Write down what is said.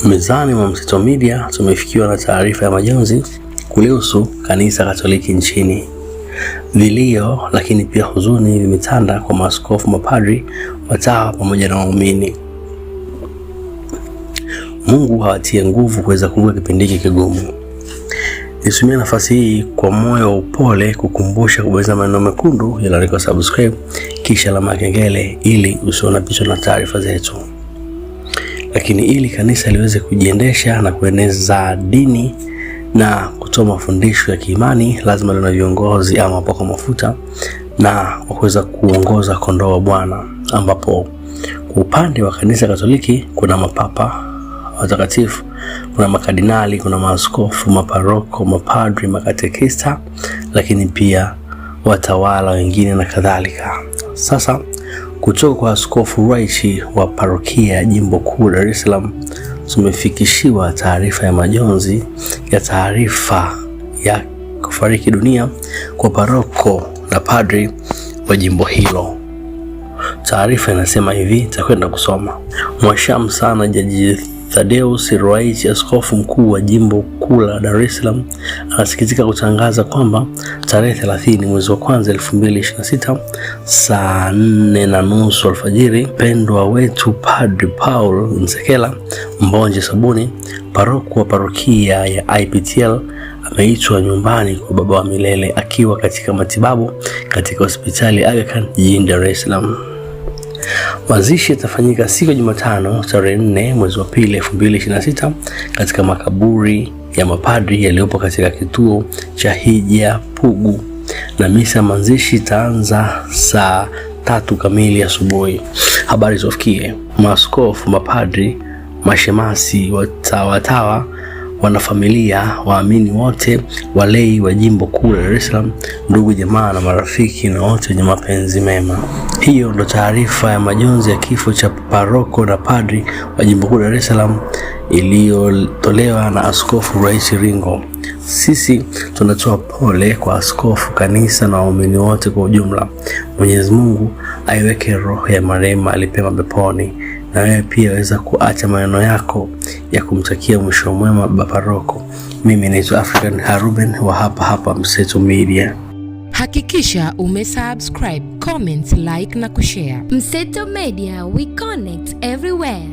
Mezani mwa Mseto Media tumefikiwa na taarifa ya majonzi kulihusu Kanisa Katoliki nchini. Vilio lakini pia huzuni vimetanda kwa maaskofu, mapadri, watawa pamoja na waumini. Mungu hawatie nguvu kuweza kuvuka kipindi hiki kigumu. Nitumie nafasi hii kwa moyo wa upole kukumbusha kubonyeza maneno mekundu yaliyoandikwa subscribe kisha alama ya kengele ili usionapitwe na taarifa zetu. Lakini ili kanisa liweze kujiendesha na kueneza dini na kutoa mafundisho ya kiimani, lazima liwe na viongozi ama wapakwa mafuta na kuweza kuongoza kondoo wa Bwana, ambapo kwa upande wa Kanisa Katoliki kuna mapapa watakatifu, kuna makardinali, kuna maaskofu, maparoko, mapadri, makatekista, lakini pia watawala wengine na kadhalika. Sasa kutoka kwa Askofu Raichi wa parokia ya Jimbo Kuu Dar es Salaam tumefikishiwa taarifa ya majonzi ya taarifa ya kufariki dunia kwa paroko na padri wa jimbo hilo. Taarifa inasema hivi, nitakwenda kusoma. Mwashamu sana Jaji Thaddeus Ruwa'ichi, askofu mkuu wa Jimbo Kuu la Dar es Salaam, anasikitika kutangaza kwamba tarehe 30 mwezi wa kwanza 2026 saa 4:30 alfajiri, mpendwa wetu Padri Paul Nsekela Mbonje Sabuni, paroko wa parokia ya IPTL, ameitwa nyumbani kwa Baba wa milele akiwa katika matibabu katika hospitali Aga Khan jijini Dar es Salaam. Mazishi yatafanyika siku ya Jumatano tarehe 4 mwezi wa pili 2026 katika makaburi ya mapadri yaliyopo katika kituo cha Hija Pugu, na misa mazishi itaanza saa 3 kamili asubuhi. Habari zofikie maaskofu, mapadri, mashemasi, watawa, wanafamilia, waamini wote, walei wa Jimbo Kuu la Dar es Salaam, ndugu jamaa na marafiki na wote wenye mapenzi mema. Hiyo ndo taarifa ya majonzi ya kifo cha paroko na padri wa Jimbo Kuu la Dar es Salaam iliyotolewa na Askofu Ruwa'ichi Ringo. Sisi tunatoa pole kwa askofu, kanisa na waumini wote kwa ujumla. Mwenyezi Mungu aiweke roho ya marehemu alipema peponi, na wewe pia waweza kuacha maneno yako ya kumtakia mwisho mwema baba paroko. Mimi naitwa African Haruben wa hapa Mseto Media. Hakikisha umesubscribe, comment, like na kushare. Mseto Media, we connect everywhere.